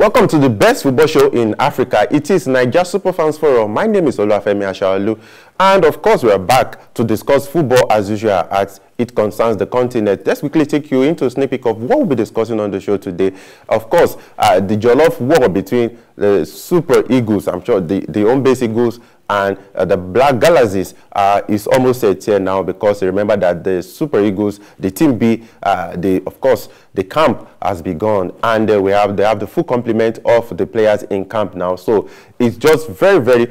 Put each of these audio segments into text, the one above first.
Welcome to the best football show in Africa. It is Niger Superfans Forum. My name is Olufemi Ashaolu. And of course, we are back to discuss football as usual as it concerns the continent. Let's quickly take you into a sneak peek of what we'll be discussing on the show today. Of course, the Jollof war between the Super Eagles, I'm sure the home base Eagles, and the Black Galaxies is almost set here now, because remember that the Super Eagles, the Team B, of course, the camp has begun, and they have the full complement of the players in camp now. So it's just very, very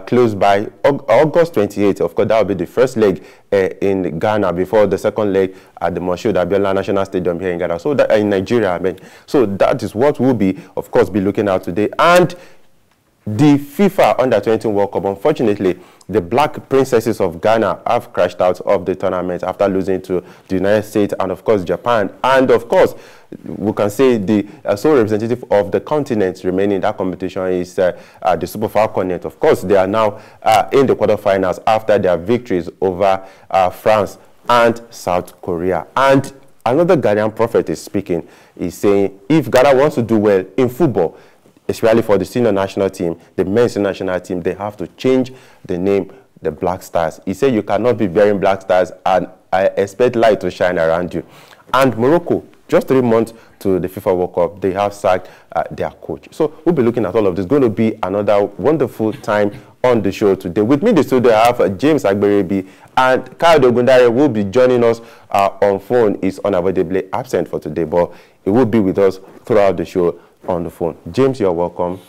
close by. August 28th, of course, that will be the first leg in Ghana before the second leg at the Moshood Abiola National Stadium here in Ghana. So that in Nigeria, I mean. So that is what we'll be, of course, be looking at today. And the FIFA Under-20 World Cup, unfortunately, the Black Princesses of Ghana have crashed out of the tournament after losing to the United States and, of course, Japan. And, of course, we can say the sole representative of the continent remaining in that competition is the Super Falconets. Of course, they are now in the quarterfinals after their victories over France and South Korea. And another Ghanaian prophet is speaking. He's saying if Ghana wants to do well in football, especially for the senior national team, the men's national team, they have to change the name, the Black Stars. He said you cannot be wearing Black Stars and I expect light to shine around you. And Morocco, just 3 months to the FIFA World Cup, they have sacked their coach. So we'll be looking at all of this. It's going to be another wonderful time on the show today. With me in the studio, I have James Agberebi, and Kyle Dogundare will be joining us on phone. He's unavoidably absent for today, but he will be with us throughout the show on the phone. James, you're welcome.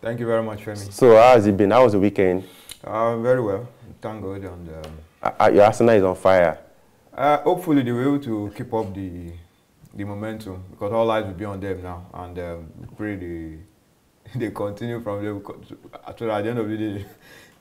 Thank you very much, Femi. So how has it been? How was the weekend? Very well. Thank God. And your Arsenal is on fire. hopefully they will able to keep up the momentum, because all eyes will be on them now, and pray they continue from there. Actually, at the end of the day,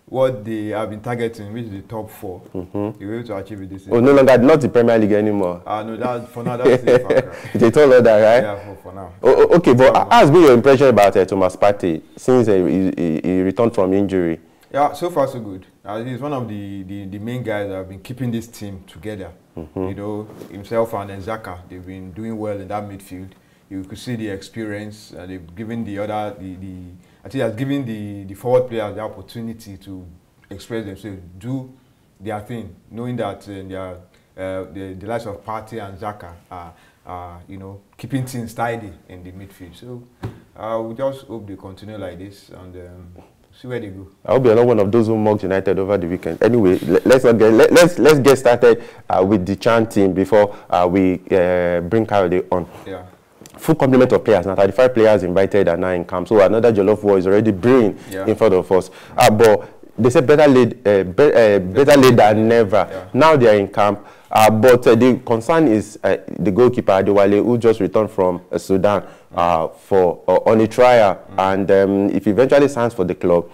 what they have been targeting, which is the top 4, they will be able to achieve it this season. Oh, no longer not the Premier League anymore. No, that for now that's the fact. They told her that, right? Yeah, for now. Oh, okay, but how has been your impression about Thomas Partey since he returned from injury? Yeah, so far so good. He's one of the main guys that have been keeping this team together. You know, himself and Xhaka, they've been doing well in that midfield. You could see the experience. They've given I think has given the forward players the opportunity to express themselves, do their thing, knowing that the likes of Partey and Xhaka are you know, keeping things tidy in the midfield. So we just hope they continue like this and see where they go. I hope you're not one of those who mocked United over the weekend. Anyway, let's get started with the chant team before we bring Kayode on. Yeah. Full complement of players now. 35 players invited are now in camp. So another Jollof war is already brewing in front of us. But they said better late than never. Yeah. Now they are in camp. But the concern is the goalkeeper Adewale, who just returned from Sudan on a trial, and if he eventually signs for the club,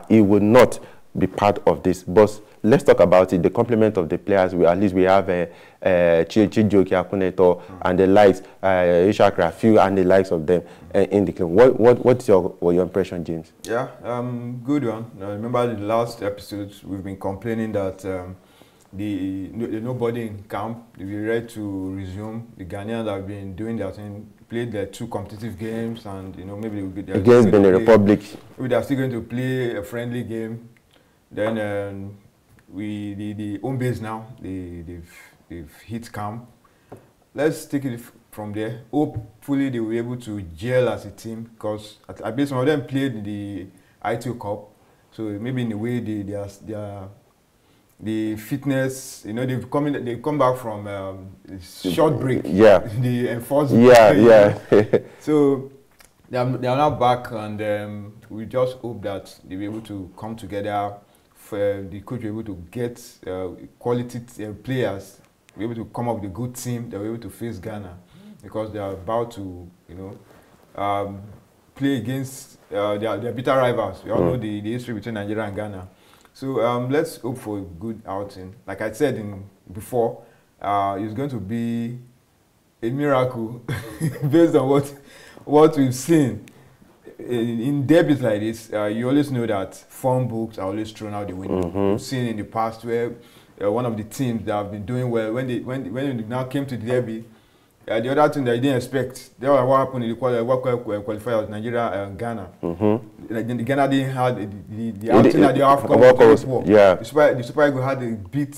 he will not be part of this. But let's talk about it. The complement of the players. At least we have Chijoke Akuneto and the likes, Ishak Rafiu and the likes of them in the club. What's your impression, James? Yeah, good one. Remember the last episodes we've been complaining that the nobody in camp. They be ready to resume. The Ghanaians have been doing their thing, played their 2 competitive games, and you know, maybe against Benin Republic. Maybe they're still going to play a friendly game. Then the home base now, they've hit camp. Let's take it from there. Hopefully they will be able to gel as a team, because I believe some of them played the ITO Cup, so maybe in a way the fitness, you know, they come back from short break. Yeah. The enforced break. Yeah. So they are now back, and we just hope that they'll be able to come together. The coach will be able to get quality players, be able to come up with a good team that will be able to face Ghana, because they are about to, you know, play against their bitter rivals. We all know the history between Nigeria and Ghana. So let's hope for a good outing. Like I said before, it's going to be a miracle based on what we've seen. In derbys like this, you always know that form books are always thrown out the window. We've seen in the past where one of the teams that have been doing well, when they now came to the derby, The other thing that you didn't expect, that was what happened in the qualifiers, Nigeria and Ghana. The Ghana didn't have the outing at the AFCON. Yeah. The Super Eagles had a beat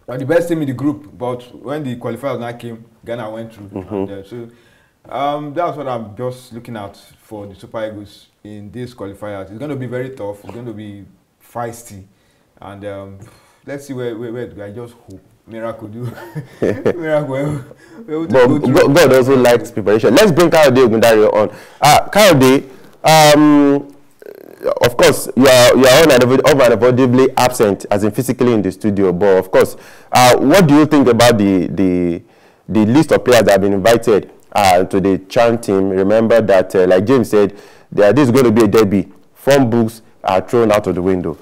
the best team in the group, but when the qualifiers now came, Ghana went through. So that's what I'm just looking at for the Super Eagles in these qualifiers. It's going to be very tough. It's going to be feisty, and let's see where I just hope miracle do. Miracle. But God also likes preparation. Let's bring Kayode Ogundairo on. Kayode, of course, you are unavoidably absent, as in physically in the studio. But of course, what do you think about the list of players that have been invited to the CHAN team? Remember that, like James said, this is going to be a derby. Form books are thrown out of the window.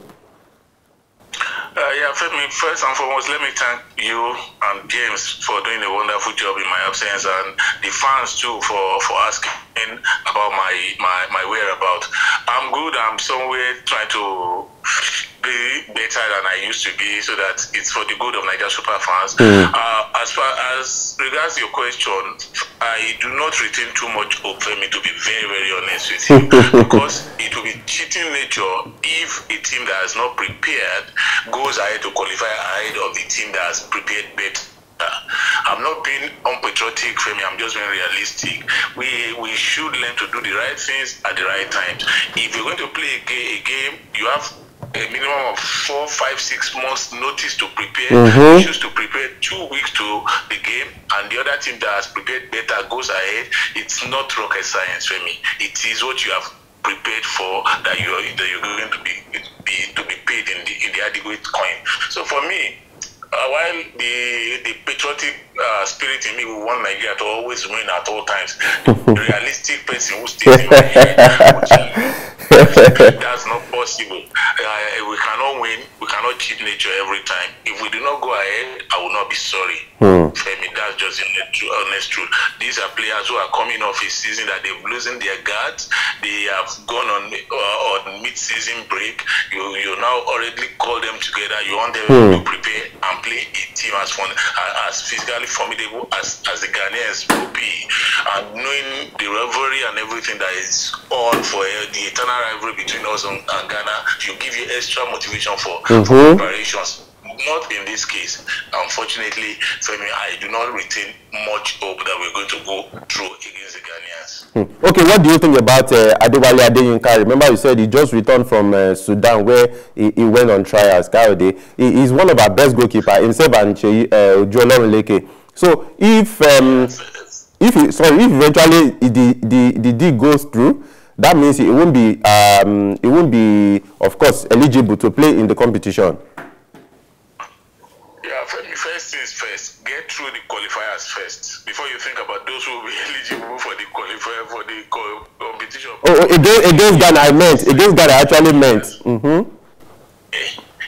Yeah, Femi, first and foremost, let me thank you and James for doing a wonderful job in my absence, and the fans too for asking about my whereabouts. I'm good. I'm somewhere trying to be better than I used to be, so that it's for the good of Nigeria super fans. As far as regards your question, I do not retain too much hope, Femi, to be very, very honest with you, because it will be cheating nature if a team that has not prepared goes ahead to qualify ahead of the team that has prepared better. I'm not being unpatriotic, Femi. I'm just being realistic. We should learn to do the right things at the right times. If you're going to play a game, you have a minimum of 4, 5, 6 months notice to prepare. You choose to prepare 2 weeks to the game, and the other team that has prepared better goes ahead. It's not rocket science, Femi. It is what you have prepared for that you're going to be paid in the adequate coin. So for me, while the patriotic spirit in me will want Nigeria to always win at all times, the realistic person who stays in my head, that's not possible. We cannot win. We cannot cheat nature every time. If we do not go ahead, I will not be sorry. Femi, that's just the honest truth. These are players who are coming off a season that they've losing their guards. They have gone on mid-season break. You now already call them together. You want them to prepare and play a team as physically formidable as the Ghanaians will be. And knowing the rivalry and everything that is on for the eternal rivalry between us and Ghana, should give you extra motivation for preparations. Not in this case. Unfortunately, Femi, I do not retain much hope that we're going to go through against the Ghanaians. Okay, what do you think about Adewale Adeyinka? Remember you said he just returned from Sudan, where he went on trials. Kayode, he's one of our best goalkeepers, himself and Ojo. So if eventually the deal goes through, that means it won't be of course eligible to play in the competition. Yeah, first things first. Get through the qualifiers first before you think about those who will be eligible for the qualifier for the competition. Oh, against Ghana, I meant. Against Ghana, I actually meant.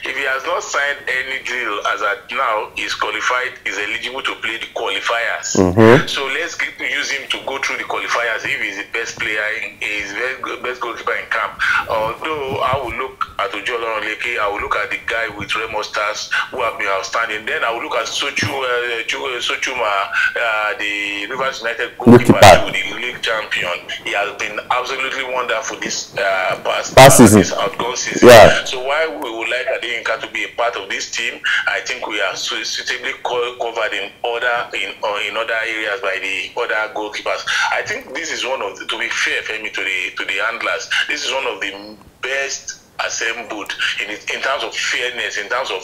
If he has not signed any deal as at now, he's qualified, is eligible to play the qualifiers. So let's use him to go through the qualifiers if he's the best player, he's the best goalkeeper in camp. Although I will look at Ojo Olorunleke, I will look at the guy with Remo Stars who have been outstanding. Then I will look at Sochuma, the Rivers United goalkeeper, the league champion. He has been absolutely wonderful this past season, this outgone season. Yeah. So why we would like Adeyinka to be a part of this team, I think we are suitably covered in other areas by the other goalkeepers. I think this is one of to be fair, Femi, to the handlers, this is one of the best assembled in terms of fairness, in terms of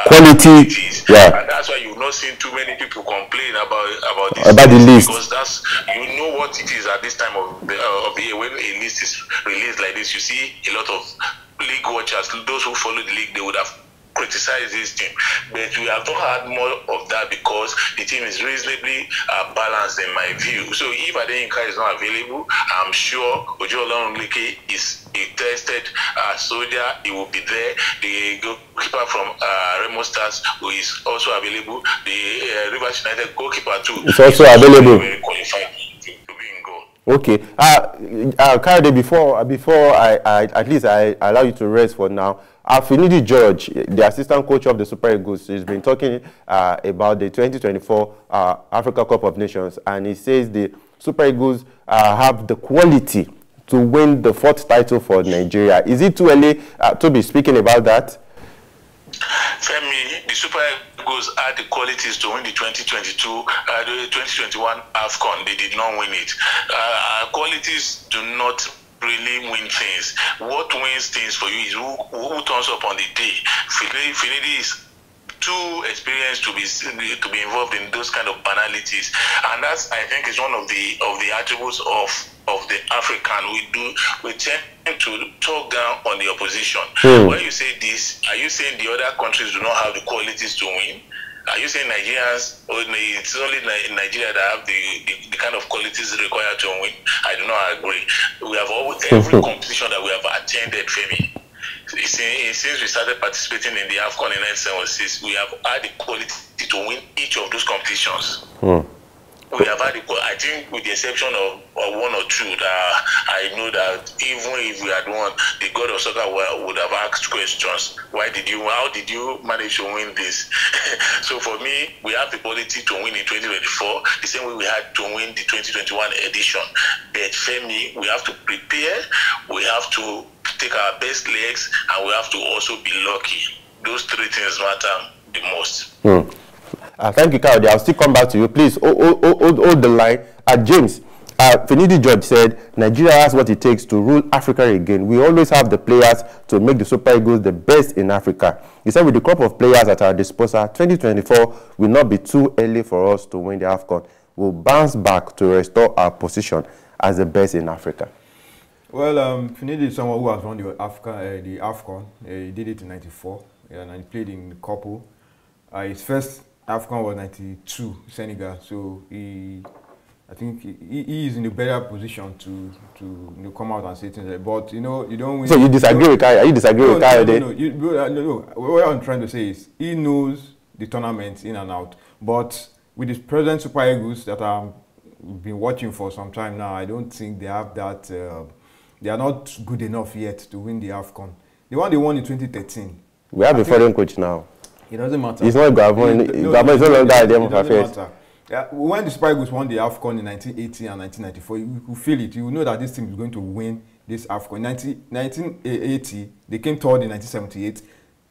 quality. Yeah. And that's why you've not seen too many people complain about this the list, because that's what it is at this time of the year. When a list is released like this, you see a lot of league watchers, those who follow the league, they would have criticized this team, but we have not had more of that because the team is reasonably balanced in my view. So if Adeyinka is not available, I'm sure Ojo Olorunleke is a tested soldier. He will be there. The goalkeeper from Remo Stars, who is also available, the Rivers United goalkeeper too, is also available. Very qualified to be in goal. Okay. Kayode, before I at least I allow you to rest for now. Finidi George, the assistant coach of the Super Eagles, has been talking about the 2024 Africa Cup of Nations, and he says the Super Eagles have the quality to win the 4th title for Nigeria. Is it too early to be speaking about that? Femi, the Super Eagles had the qualities to win the 2021 AFCON. They did not win it. Qualities do not really win things. What wins things for you is who turns up on the day. Finidi is too experienced to be involved in those kind of banalities, and that's, I think, is one of the attributes of the African. We tend to talk down on the opposition. When you say this, are you saying the other countries do not have the qualities to win? Are you saying Nigerians, or it's only in Nigeria that have the kind of qualities required to win? I do not agree. We have every competition that we have attended, Femi. Since we started participating in the AFCON in 1976, we have had the quality to win each of those competitions. We have had, I think, with the exception of one or two, that I know that even if we had won, the God of soccer would have asked questions. How did you manage to win this? So for me, we have the quality to win in 2024, the same way we had to win the 2021 edition. But for me, we have to prepare, we have to take our best legs, and we have to also be lucky. Those three things matter the most. Thank you, Kayode. I'll still come back to you. Please hold the line. James, Finidi George said, Nigeria has what it takes to rule Africa again. We always have the players to make the Super Eagles the best in Africa. He said, with the crop of players at our disposal, 2024 will not be too early for us to win the AFCON. We'll bounce back to restore our position as the best in Africa. Well, Finidi is someone who has won the AFCON. He did it in '94, and he played in the couple. His first AFCON was '92, Senegal. So I think he is in a better position to come out and say things like, but you don't win. So you disagree with Kayode? You disagree with Kayode? No. What I'm trying to say is he knows the tournament in and out. But with the present Super Eagles that I've been watching for some time now, I don't think they have that. They are not good enough yet to win the AFCON. The one they won in 2013. We have a foreign coach now. It doesn't matter. It's not Gabon. Gabon is no longer a game of affairs. Yeah, when the Super Eagles won the AFCON in 1980 and 1994, you could feel it. You know that this team is going to win this AFCON. In 1980, they came third in 1978.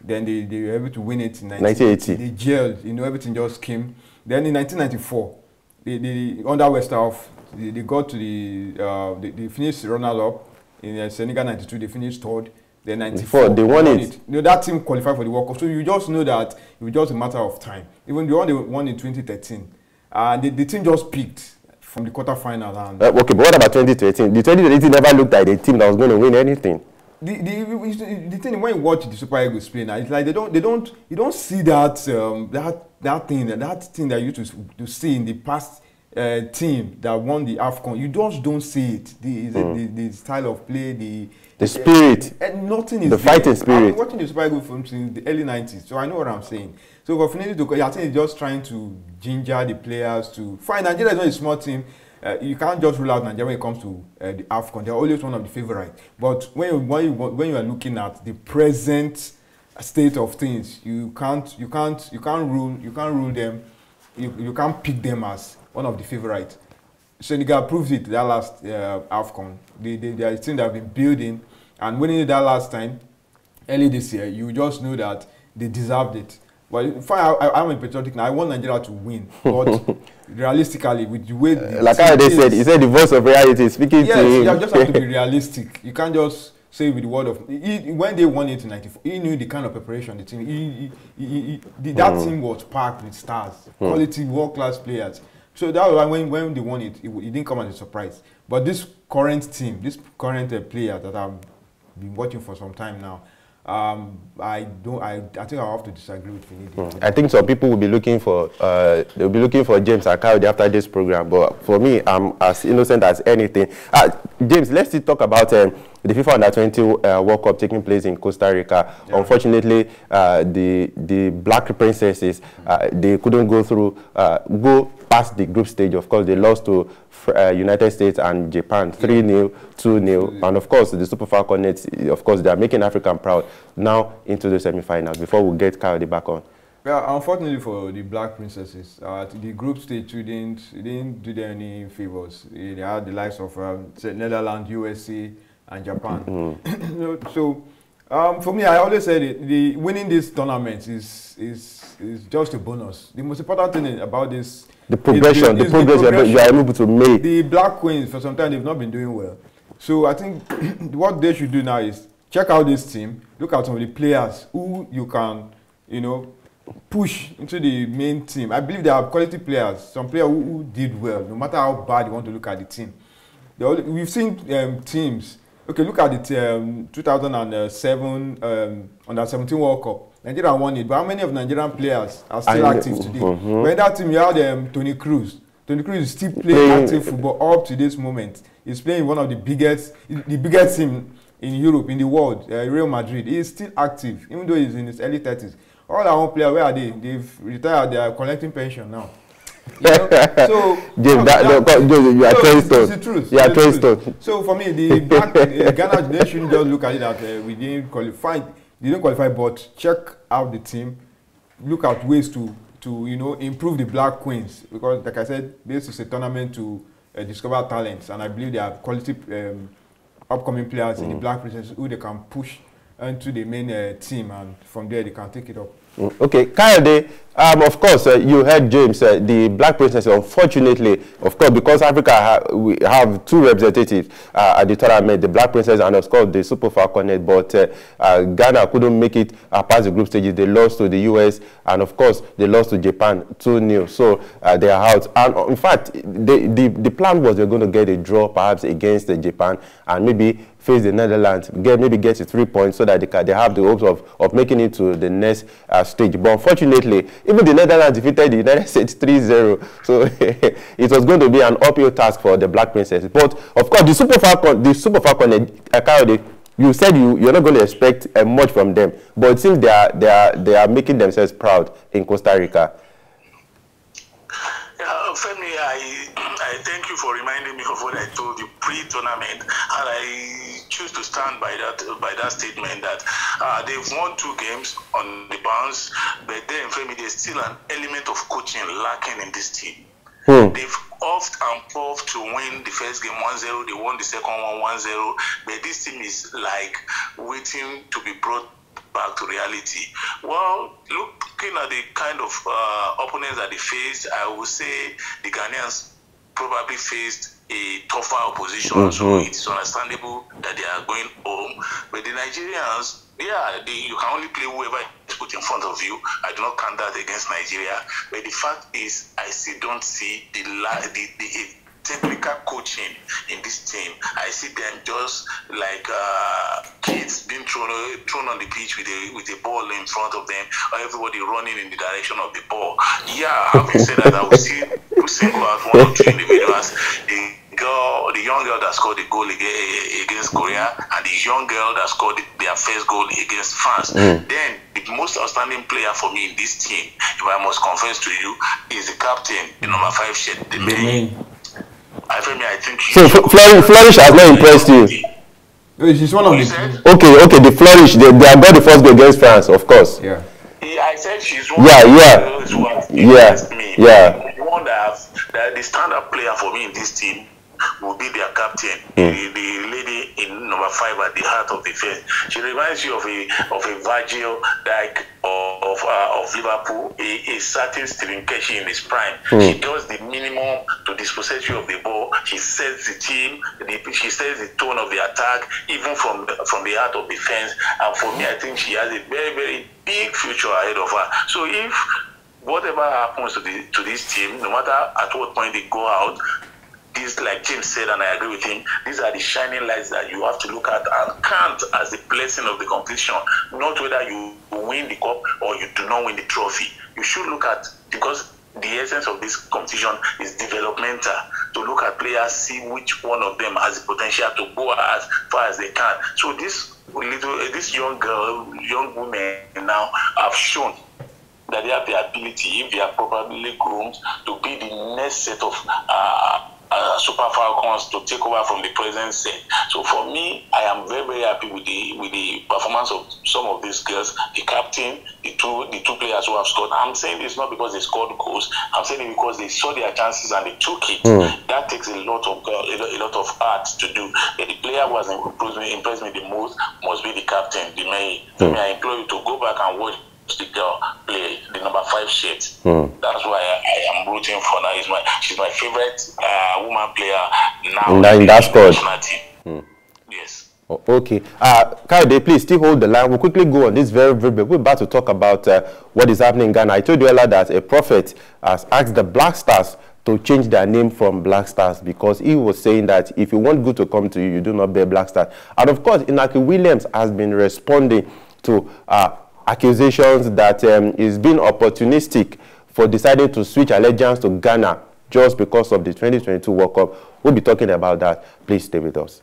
Then they were able to win it in 1980. They gelled. Everything just came. Then in 1994, they under Westerhoff, they got to they finished runner-up. In Senegal 92, they finished third. Then 94, they won it. That team qualified for the World Cup. So you just know that it was just a matter of time. Even the one they won in 2013, the team just peaked from the quarterfinal. Okay, but what about 2013? The 2013 never looked like a team that was going to win anything. The thing, when you watch the Super Eagles play now, it's like you don't see that thing that you used to see in the past. Team that won the AFCON, you just don't see it. The style of play, the spirit, nothing is the fighting spirit. I've been watching the Super Eagles from since the early 90s, so I know what I'm saying. So for Finidi to, I think he's just trying to ginger the players to fine. Nigeria is not a small team. You can't just rule out Nigeria when it comes to the AFCON. They're always one of the favorites. But when you are looking at the present state of things, you can't rule them. You can't pick them as one of the favorites. Senegal proved it that last AFCON. They are a team that have been building, and winning it that last time, early this year, you just know that they deserved it. But I'm a patriotic now. I want Nigeria to win, but realistically, with the way like how they said, he said the voice of reality is speaking to him. You just have to be realistic. You can't just say with the word of when they won it in '94, he knew the kind of preparation the team. That team was packed with stars, quality, world-class players. So that was why when they won it, it didn't come as a surprise. But this current team, this current player that I've been watching for some time now, I think I'll have to disagree with Finidi. I think some people will be looking for they'll be looking for James and Kayode after this program. But for me, I'm as innocent as anything. James, let's still talk about the FIFA Under-20 World Cup taking place in Costa Rica. Yeah. Unfortunately, the Black Princesses, they couldn't go past the group stage. Of course, they lost to United States and Japan 3-0, 2-0, and of course the Super Falconets, of course, they are making Africa proud now into the semi-finals. Before we get Kyle back on. Yeah, unfortunately for the Black Princesses, the group stage didn't do them any favors. They had the likes of Netherlands, USA, and Japan. So for me, I always said it, winning this tournament is just a bonus. The most important thing about this, the progress you are able to make. The Black Queens, for some time, they've not been doing well. So I think what they should do now is check out this team, look at some of the players who you can, push into the main team. I believe they have quality players, some players who did well, no matter how bad you want to look at the team. We've seen teams. Okay, look at the 2007 Under-17 World Cup. Nigeria won it, but how many of Nigerian players are still active today? But in that team, you had Tony Cruz. Tony Cruz is still playing active football up to this moment. He's playing one of the biggest team in Europe, in the world, Real Madrid. He is still active, even though he's in his early 30s. All our own players, where are they? They've retired. They are collecting pension now. So you are truth. You are truth. So for me, the Black Ghana, they shouldn't just look at it that we didn't qualify. They didn't qualify, but check out the team. Look at ways to improve the Black Queens, because like I said, this is a tournament to discover talents, and I believe they have quality upcoming players in the Black Princesses who they can push into the main team, and from there they can take it up. Okay, Kayode, of course, you heard James, the Black Princesses, unfortunately, of course, because Africa we have two representatives at the tournament, the Black Princesses and, of course, the Super Falconets, but Ghana couldn't make it past the group stages. They lost to the US, and, of course, they lost to Japan 2-0, so they are out. And, in fact, the plan was they're going to get a draw, perhaps, against Japan, and maybe face the Netherlands, maybe get to 3 points so that they have the hopes of making it to the next stage. But unfortunately, even the Netherlands defeated the United States 3-0. So it was going to be an uphill task for the Black Princesses. But of course, the Super Falcon, you said you're not going to expect much from them, but it seems they are making themselves proud in Costa Rica. Femi, I thank you for reminding me of what I told you pre-tournament, and I choose to stand by that statement that they've won 2 games on the bounce, but then Femi, there's still an element of coaching lacking in this team. They've oft and puffed to win the first game 1-0, they won the second one 1-0, but this team is like waiting to be brought back to reality. Well, looking at the kind of opponents that they faced, I would say the Ghanaians probably faced a tougher opposition, so it's understandable that they are going home. But the Nigerians, you can only play whoever is put in front of you. I do not count that against Nigeria. But the fact is, I still don't see the technical coaching in this team. I see them just like kids being thrown on the pitch with a ball in front of them, or everybody running in the direction of the ball. Yeah, having said that, I will still single out 1 or 2 individuals. The young girl that scored the goal against Korea, and the young girl that scored their first goal against France. Then the most outstanding player for me in this team, if I must confess to you, is the captain, the number 5 shirt, the main. I think so. Flourish has not impressed you. She's one of the. Okay. The Flourish, they got the first goal against France, of course. Yeah. I said she's one of the girls who has impressed me. The one that the standard player for me in this team will be their captain, the lady in number 5 at the heart of the fence. She reminds you of a Virgil, like of Liverpool, a certain Stephen Keshi in his prime. She does the minimum to dispossess you of the ball. She sets the team, she sets the tone of the attack, even from the heart of the fence. And for me, I think she has a very, very big future ahead of her. So if whatever happens to this team, no matter at what point they go out, this, like James said, and I agree with him, these are the shining lights that you have to look at and count as the blessing of the competition, not whether you win the cup or you do not win the trophy. You should look at, because the essence of this competition is developmental. to look at players, see which one of them has the potential to go as far as they can. So this young women now have shown that they have the ability, if they are properly groomed, to be the next set of Super Falcons to take over from the present set. So for me, I am very, very happy with the performance of some of these girls, the captain, the two players who have scored. I'm saying this not because they scored goals. I'm saying it because they saw their chances and they took it. That takes a lot of art to do. And the player who has impressed me the most must be the captain, the May. I implore you to go back and watch the girl play the number 5 shirt. That's why I am rooting for her. She's my favorite woman player now in that squad. Yes. Okay. Kayode, please still hold the line. We'll quickly go on this very, very big. We're about to talk about what is happening in Ghana. I told you earlier that a prophet has asked the Black Stars to change their name from Black Stars because he was saying that if you want good to come to you, you do not bear Black Stars. And of course, Inaki Williams has been responding to accusations that is being opportunistic for deciding to switch allegiance to Ghana just because of the 2022 World Cup. We'll be talking about that. Please stay with us.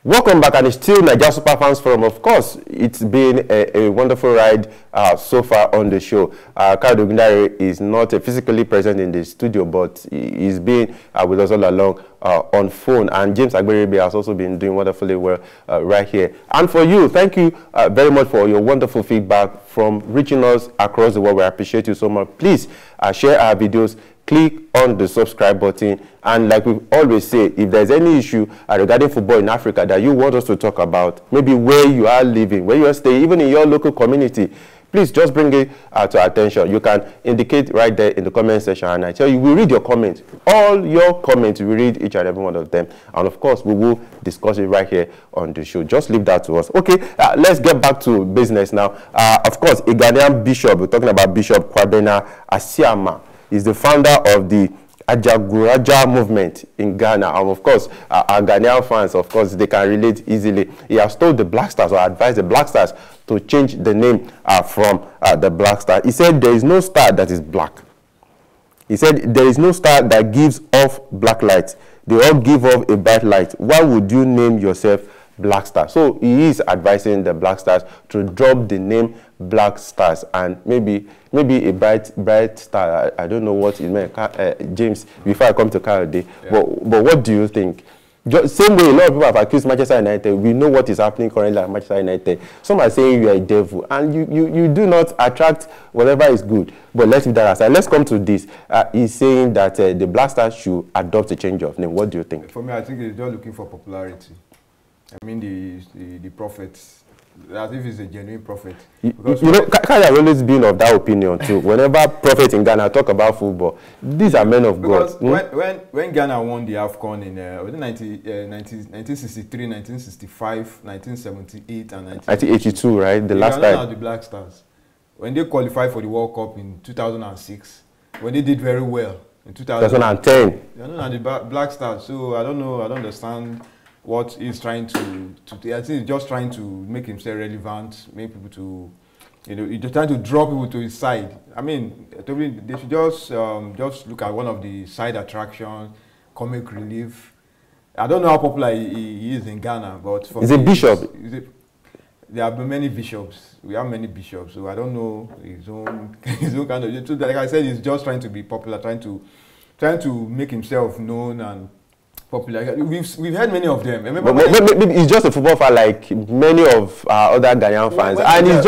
Welcome back, and it's still Nigeria Super Fans Forum. Of course, it's been a wonderful ride so far on the show. Kayode Ogundare is not physically present in the studio, but he's been with us all along on phone. And James Agberebe has also been doing wonderfully well right here. And for you, thank you very much for your wonderful feedback from reaching us across the world. We appreciate you so much. Please share our videos. Click on the subscribe button, and like we always say, if there's any issue regarding football in Africa that you want us to talk about, maybe where you are living, where you are staying, even in your local community, please just bring it to our attention. You can indicate right there in the comment section, and I tell you, we read your comments. All your comments, we read each and every one of them, and of course, we will discuss it right here on the show. Just leave that to us. Okay, let's get back to business now. Of course, a Ghanaian bishop, we're talking about Bishop Kwabena Asiama, is the founder of the Ajaguraja movement in Ghana. And of course, our Ghanaian fans, of course, they can relate easily. He has told the Black Stars, or advised the Black Stars, to change the name from the Black Star. He said there is no star that is black. He said there is no star that gives off black light. They all give off a bright light. Why would you name yourself Black Star? So he is advising the Black Stars to drop the name Black Stars, and maybe a bright star. I don't know what it meant. James, before I come to Kayode, but what do you think? Same way a lot of people have accused Manchester United. We know what is happening currently at Manchester United. Some are saying you are a devil, and you do not attract whatever is good. But let's leave that aside. Let's come to this. He's saying that the Black Stars should adopt a change of name. What do you think? For me, I think he's just looking for popularity. I mean, the prophets, as if he's a genuine prophet. Because you know, Kaya has always been of that opinion too. Whenever prophets in Ghana talk about football, these are men of God. When Ghana won the AFCON in 1963, 1965, 1978, and 1982, right? The last time. The Black Stars. When they qualified for the World Cup in 2006, when they did very well in 2010. They are not the Black Stars. So I don't know. I don't understand what he's trying to I think he's just trying to make himself relevant, make people to, you know, he's just trying to draw people to his side. I mean, they should just look at one of the side attractions, comic relief. I don't know how popular he is in Ghana, but for he's a bishop. There have been many bishops. We have many bishops, so I don't know his own kind of. Like I said, he's just trying to be popular, trying to make himself known and popular. We've had many of them. Remember, maybe he's just a football fan like many of other Ghanaian fans, and he's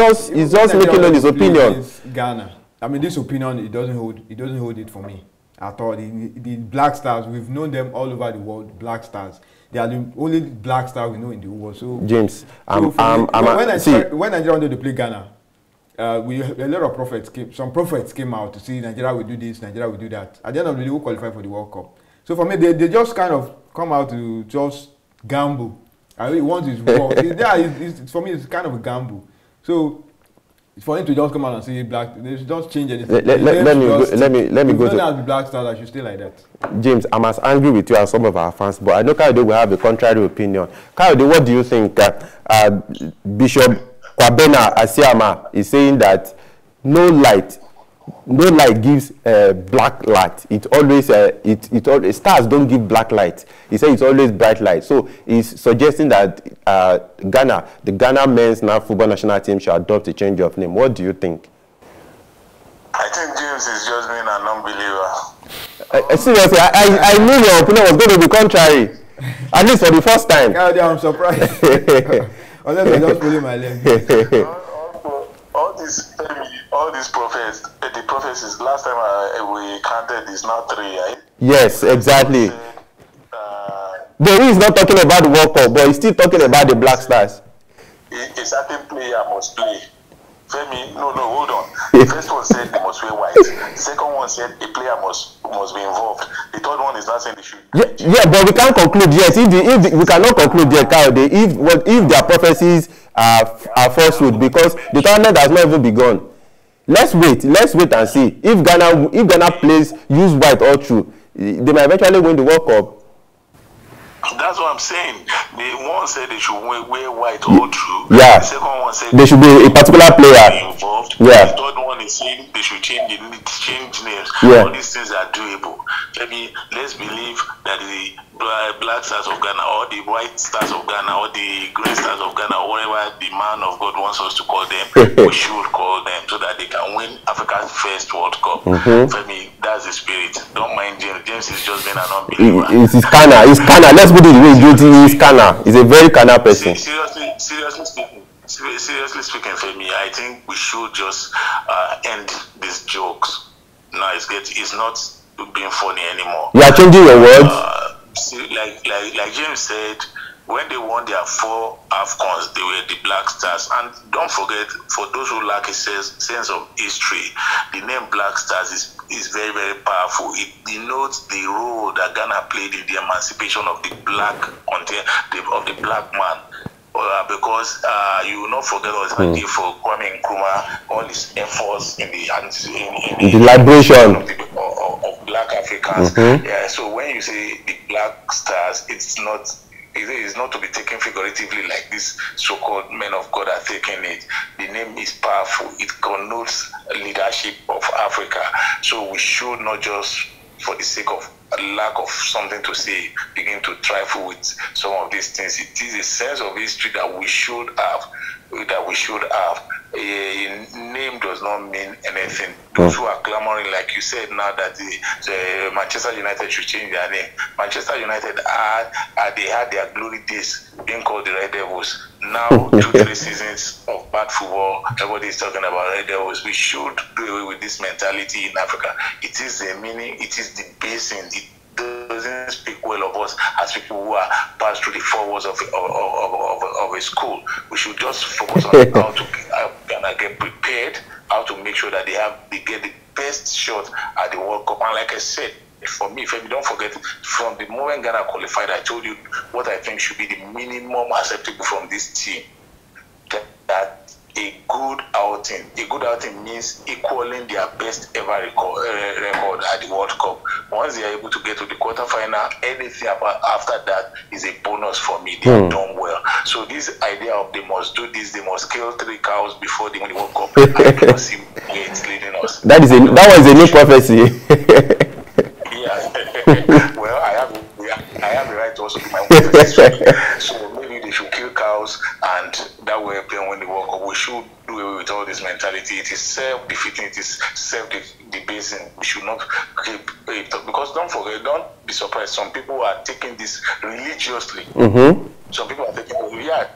just making known his opinion. Ghana. I mean, this opinion, it doesn't hold it for me at all. The Black Stars, we've known them all over the world. Black Stars, they are the only Black Stars we know in the world. So James, when Nigeria wanted to play Ghana, a lot of prophets came. Some prophets came out to say Nigeria will do this, Nigeria will do that. At the end of the day, we qualify for the World Cup. So for me, they just kind of come out to just gamble. I really want his wrong. For me, it's kind of a gamble. So for him to just come out and say black, they should just change anything. Let me go to the Black Stars. I should stay like that. James, I'm as angry with you as some of our fans, but I know Kayode will have a contrary opinion. Kayode, what do you think? Bishop Kwabena Asiama is saying that no light gives black light. It always stars don't give black light. He said it's always bright light. So he's suggesting that the Ghana men's football national team should adopt a change of name. What do you think? I think James is just being an unbeliever. Seriously, I knew your opinion was going to be contrary, at least for the first time. I'm surprised. Unless I just pulling my leg. All these prophets, the prophecies, last time we counted is now 3, right? Yes, exactly. Though he's not talking about the World Cup, but he's still talking about the Black Stars. A certain player must play. Femi, no, hold on. The first one said they must wear white. The second one said a player must be involved. The third one is not saying they should. Yeah, but we can't conclude yet. If we cannot conclude yet, if their prophecies are falsehood, because the tournament has not even begun. Let's wait and see. If Ghana plays use white all through, they might eventually win the World Cup. That's what I'm saying. The one said they should wear white all through. Yeah. The second one said they should be a particular player involved. Yeah. The third one is saying they should change names. Yeah. All these things are doable. Let's believe that the Black Stars of Ghana, or the White Stars of Ghana, or the Green Stars of Ghana, or whatever the man of God wants us to call them, we should call them so that they can win Africa's first World Cup. For me, that's the spirit. Don't mind James. James is just being an unbeliever. It's Kana. Let's put it the way he's Kana. He's a very Kana person. Seriously speaking, Femi, I think we should just end these jokes. Now it's not being funny anymore. You are changing your words. Like James said, when they won their 4 AFCONs, they were the Black Stars. And don't forget, for those who lack a sense of history, the name Black Stars is very, very powerful. It denotes the role that Ghana played in the emancipation of the black man. Because you will not forget what he did for Kwame Nkrumah, all his efforts in the liberation of black Africans. Yeah, so when you say the Black Stars, it's not to be taken figuratively like these so-called men of God are taking it. The name is powerful. It connotes leadership of Africa. So we should not just, for the sake of a lack of something to say, begin to trifle with some of these things. It is a sense of history that we should have. A name does not mean anything. Those who are clamoring, like you said now, that the Manchester United should change their name. Manchester United they had their glory days being called the Red Devils. Now 2-3 seasons of bad football, everybody is talking about Red Devils. We should do away with this mentality in Africa. It is the meaning, it is the basin. It doesn't speak well of us as people who are passed through the 4 walls of a school. We should just focus on how to get prepared, how to make sure that they get the best shot at the World Cup. And like I said, for me, Femi, don't forget, from the moment Ghana qualified, I told you what I think should be the minimum acceptable from this team. That a good outing means equaling their best ever record at the World Cup. Once they are able to get to the quarterfinal, anything after that is a bonus for me. They have done well. So this idea of they must do this, they must kill 3 cows before they win the World Cup, I don't see where it's leading us. That was a new prophecy. Well, I have the right to also do my own prophecy. So maybe they should kill cows, and that way they win the World Cup. We should do away with all this mentality. It is self-defeating. It is self-debasing. We should not keep it, because don't forget, don't be surprised. Some people are taking this religiously. Some people are taking,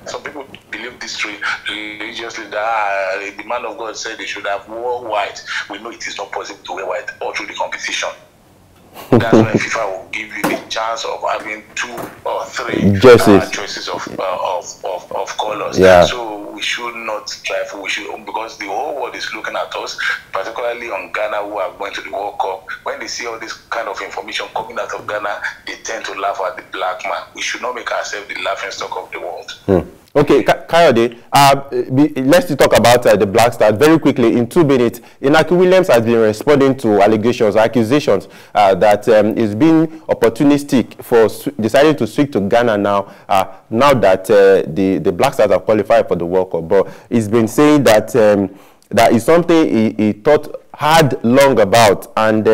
some people believe this religiously, that the man of God said they should have worn white. We know it is not possible to wear white all through the competition. That's when FIFA will give you the chance of having 2 or 3 choices of colors. Yeah. So we should not trifle. We should, because the whole world is looking at us, particularly on Ghana, who are going to the World Cup. When they see all this kind of information coming out of Ghana, they tend to laugh at the black man. We should not make ourselves the laughing stock of the world. Okay, Kayode, let's talk about the Black Stars very quickly in 2 minutes. Inaki Williams has been responding to accusations that is being opportunistic for deciding to switch to Ghana now. Now that the Black Stars have qualified for the World Cup, but he's been saying that that is something he thought hard long about, and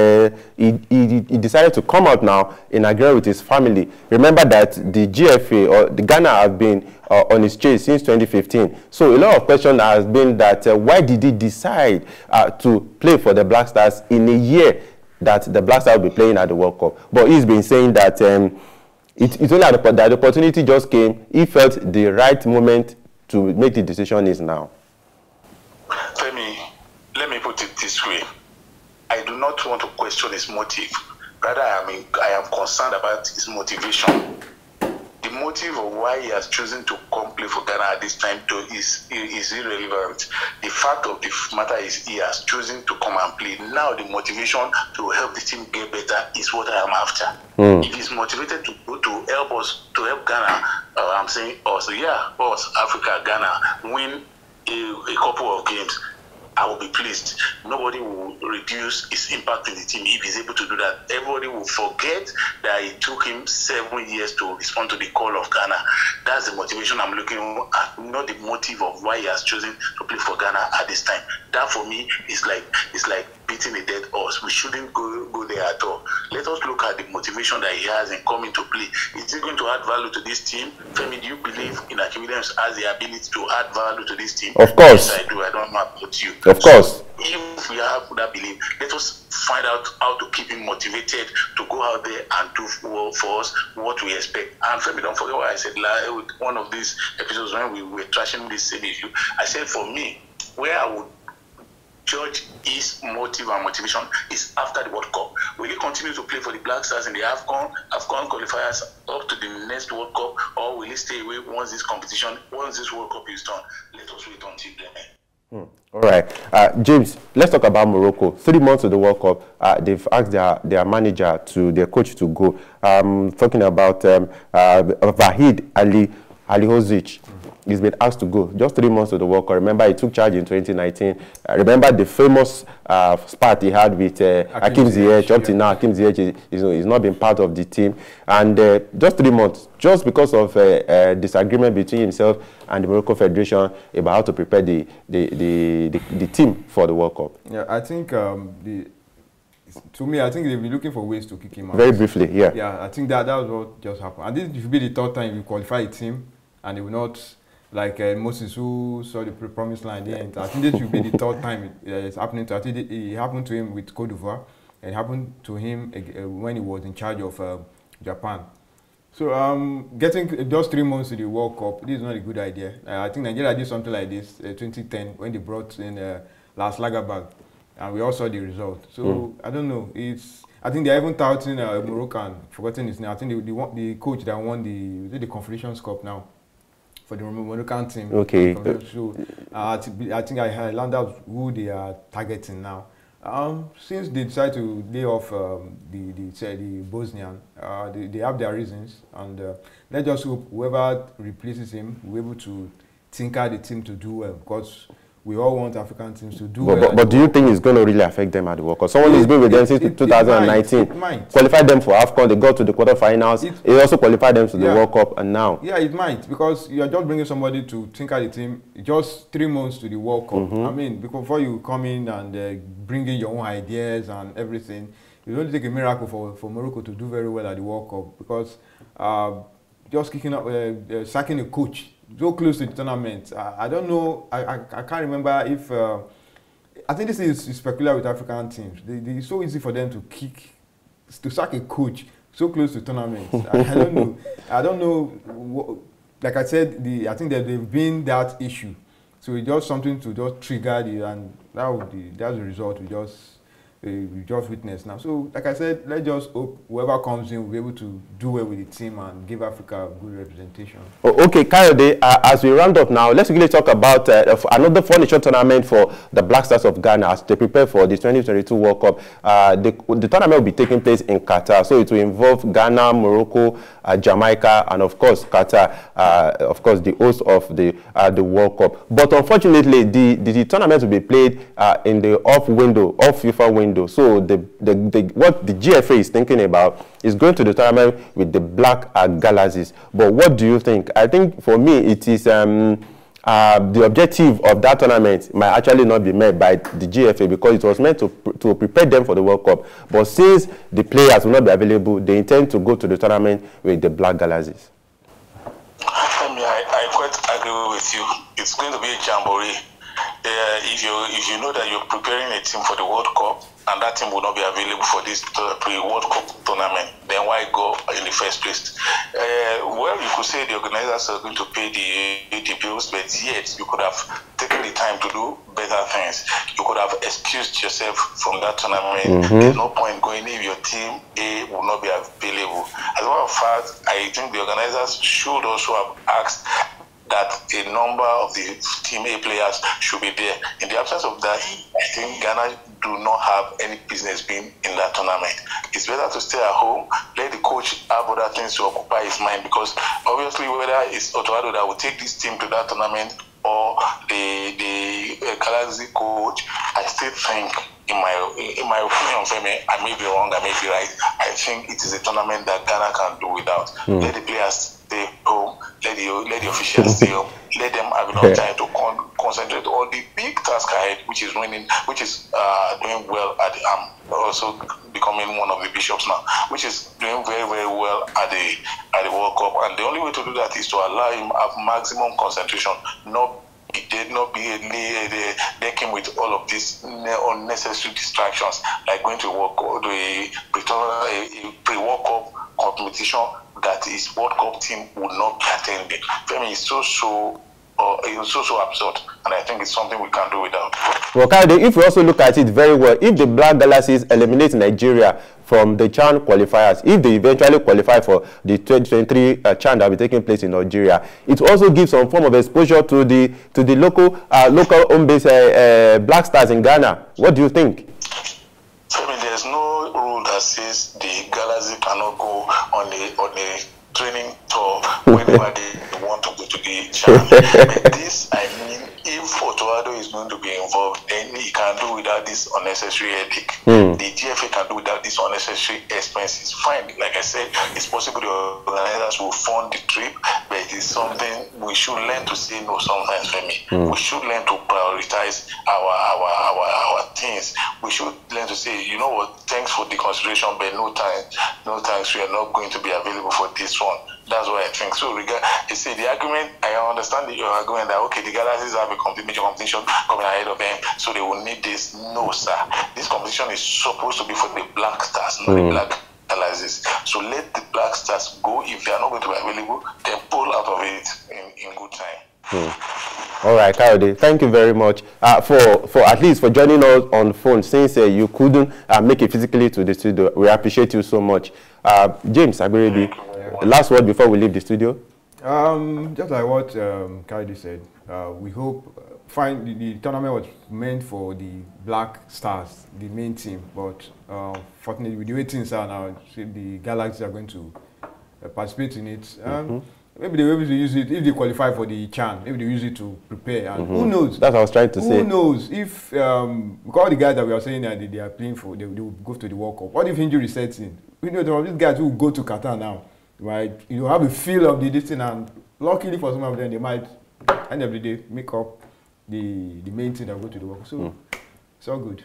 he decided to come out now in agreement with his family. Remember that the GFA or the Ghana have been on his chase since 2015. So a lot of question has been that why did he decide to play for the Black Stars in a year that the Black Stars will be playing at the World Cup? But he's been saying that it's only that the opportunity just came. He felt the right moment to make the decision is now. Let me put it this way. I do not want to question his motive. Rather, I am concerned about his motivation. The motive of why he has chosen to come play for Ghana at this time is irrelevant. The fact of the matter is he has chosen to come and play. Now the motivation to help the team get better is what I am after. If he's motivated to help us, to help Ghana, I'm saying also, yeah, us, Africa, Ghana, win a couple of games, I will be pleased. Nobody will reduce his impact in the team if he's able to do that. Everybody will forget that it took him 7 years to respond to the call of Ghana. That's the motivation I'm looking at, not the motive of why he has chosen to play for Ghana at this time. That for me is like beating a dead horse. We shouldn't go there at all. Let us look at the motivation that he has in coming to play. Is he going to add value to this team? Femi, do you believe in Akim Williams has the ability to add value to this team? Of course. Yes, I do. I don't know about you. Of course. So if we have that belief, let us find out how to keep him motivated to go out there and do well for us what we expect. And Femi, don't forget what I said with one of these episodes when we were trashing this same issue. I said for me, where I would judge his motive and motivation is after the World Cup. Will he continue to play for the Black Stars in the AFCON qualifiers up to the next World Cup, or will he stay away once this World Cup is done? Let us wait until then. All right, James, let's talk about Morocco. 3 months to the World Cup, they've asked their manager, their coach to go. Talking about Vahid Alihodzic. He's been asked to go. Just 3 months to the World Cup. Remember, he took charge in 2019. Remember the famous spat he had with Hakim Ziyech. Up to now, Hakim Ziyech is not been part of the team. And just 3 months, just because of disagreement between himself and the Morocco Federation about how to prepare the team for the World Cup. Yeah, I think to me, I think they'll be looking for ways to kick him out. Very briefly, yeah. Yeah, I think that was what just happened. And this should be the third time you qualify a team and they will not, like Moses who saw the promised line at the end. I think this should be the third time it's happening to. I think it happened to him with Cote d'Ivoire. It happened to him when he was in charge of Japan. So getting just 3 months to the World Cup, this is not a good idea. I think Nigeria did something like this 2010 when they brought in Lars Lagerberg, and we all saw the result. So I don't know. I think they're even touting Moroccan, forgotten his name. I think the coach that won the Confederations Cup now for the Moroccan team. Okay. So I think I learned out who they are targeting now. Since they decided to lay off the Bosnian, they have their reasons, and let's just hope whoever replaces him will be able to tinker the team to do well, because we all want African teams to do well. But do you think it's going to really affect them at the World Cup? Someone who's been with them since 2019, it might. Qualified them for AFCON, they got to the quarterfinals, it also qualified them to the World Cup, and now. Yeah, it might, because you're just bringing somebody to tinker the team just 3 months to the World Cup. I mean, before you come in and bring in your own ideas and everything, it will only take a miracle for Morocco to do very well at the World Cup, because just kicking up, sacking a coach so close to the tournament. I don't know. I can't remember if. I think this is peculiar with African teams. It's so easy for them to sack a coach so close to tournaments. I don't know. I don't know. Like I said, I think that they've been that issue. So it's just something to just trigger and that's the result we just witnessed now. So, like I said, let's just hope whoever comes in will be able to do well with the team and give Africa a good representation. Okay, Kayode, as we round up now, let's really talk about another furniture tournament for the Black Stars of Ghana as they prepare for the 2022 World Cup. The tournament will be taking place in Qatar, so it will involve Ghana, Morocco, Jamaica, and of course Qatar, of course the host of the World Cup. But unfortunately, the tournament will be played in the off FIFA window. So what the GFA is thinking about is going to the tournament with the Black Galaxies. But what do you think? I think for me it is the objective of that tournament might actually not be met by the GFA because it was meant to prepare them for the World Cup. But since the players will not be available, they intend to go to the tournament with the Black Galaxies. I quite agree with you. It's going to be a jamboree. If you know that you're preparing a team for the World Cup and that team will not be available for this pre-World Cup tournament, then why go in the first place? Well, you could say the organizers are going to pay the bills, but yet you could have taken the time to do better things. You could have excused yourself from that tournament. There's no point going if your team A will not be available. As a matter of fact, I think the organizers should also have asked that a number of the Team A players should be there. In the absence of that, I think Ghana do not have any business being in that tournament. It's better to stay at home, let the coach have other things to occupy his mind, because obviously whether it's Otoado that will take this team to that tournament or the Galaxy coach, I still think, in my opinion, Femi, I may be wrong, I may be right, I think it is a tournament that Ghana can do without. Let the players stay home, let the officials stay home, let them have enough time to concentrate on the big task ahead, which is doing well at also becoming one of the bishops now, which is doing very, very well at the World Cup. And the only way to do that is to allow him have maximum concentration, not be decking with all of these unnecessary distractions, like going to work or a pre-World Cup competition that his World Cup team would not be attending. For me, it's so absurd, and I think it's something we can't do without. Well, Kade, if we also look at it very well, if the Black Galaxies eliminate Nigeria from the CHAN qualifiers, if they eventually qualify for the 2023 CHAN that will be taking place in Nigeria, it also gives some form of exposure to the local home-based Black Stars in Ghana. What do you think? I mean, there's no rule that says the Galaxy cannot go on a training tour whenever they want to go to the CHAN. But this, I mean, if Otoado is going to be involved, then he can do without this unnecessary headache. The GFA can do without this unnecessary expenses. Fine, like I said, it's possible the organizers will fund the trip, but it's something we should learn to say no sometimes, for me. We should learn to prioritize our things. We should learn to say, you know what, thanks for the consideration, but no thanks, we are not going to be available for this one. That's what I think. So, you see, the argument, I understand your argument that, okay, the Galaxies have a major competition coming ahead of them, so they will need this. No, sir. This competition is supposed to be for the Black Stars, not the Black Galaxies. So let the Black Stars go. If they are not going to be available, then pull out of it in good time. All right, Kayode, thank you very much for at least for joining us on phone, since you couldn't make it physically to the studio. We appreciate you so much. James Agberebi, last word before we leave the studio. Just like what Kayode said, we hope the tournament was meant for the Black Stars, the main team, but fortunately with the way things are now, the Galaxies are going to participate in it. Maybe they will be able to use it if they qualify for the CHAN. Maybe they use it to prepare. And who knows? That's what I was trying to say. Who knows if because the guys that we are saying that they are playing for, they will go to the World Cup. What if injury sets in? We know there are these guys who will go to Qatar now, right? You have a feel of the distance, and luckily for some of them, they might end of the day make up the main thing that will go to the World Cup. So it's all good.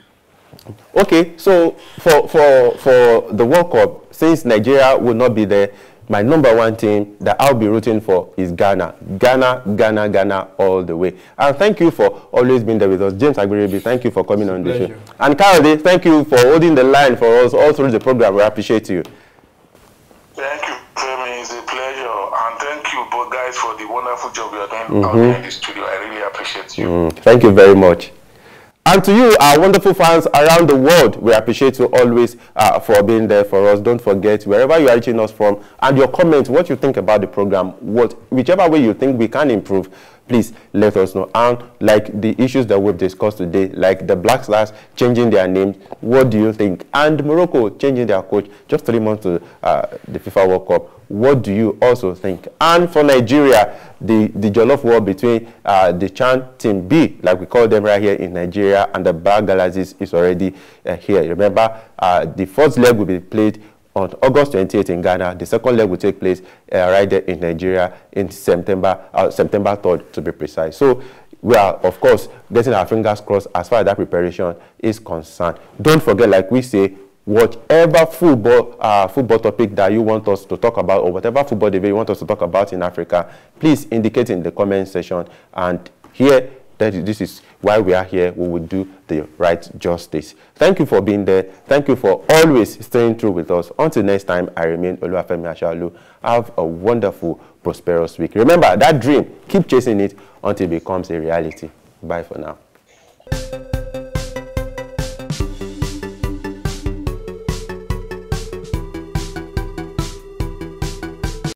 Okay, so for the World Cup, since Nigeria will not be there, my number one team that I'll be rooting for is Ghana. Ghana all the way. And thank you for always being there with us. James Agberebi, thank you for coming on the show. And Kayode, thank you for holding the line for us all through the program. We appreciate you. Thank you, Femi. It's a pleasure. And thank you both guys for the wonderful job you are doing out there in the studio. I really appreciate you. Thank you very much. And to you, our wonderful fans around the world, we appreciate you always for being there for us. Don't forget, wherever you are reaching us from, and your comments, what you think about the program, whichever way you think we can improve, please let us know. And like the issues that we've discussed today, like the Black Stars changing their names, what do you think? And Morocco changing their coach just 3 months to the FIFA World Cup. What do you also think? And for Nigeria, the Jollof war between the CHAN Team B, like we call them right here in Nigeria, and the Black Galaxies is already here. Remember, the first leg will be played on August 28th in Ghana. The second leg will take place right there in Nigeria in September 3rd to be precise. So we are, of course, getting our fingers crossed as far as that preparation is concerned. Don't forget, like we say, whatever football topic that you want us to talk about, or whatever football debate you want us to talk about in Africa, please indicate in the comment section. And here, this is why we are here. We will do the right justice. Thank you for being there. Thank you for always staying through with us. Until next time, I remain Oluwafemi Ashaolu. Have a wonderful, prosperous week. Remember, that dream, keep chasing it until it becomes a reality. Bye for now.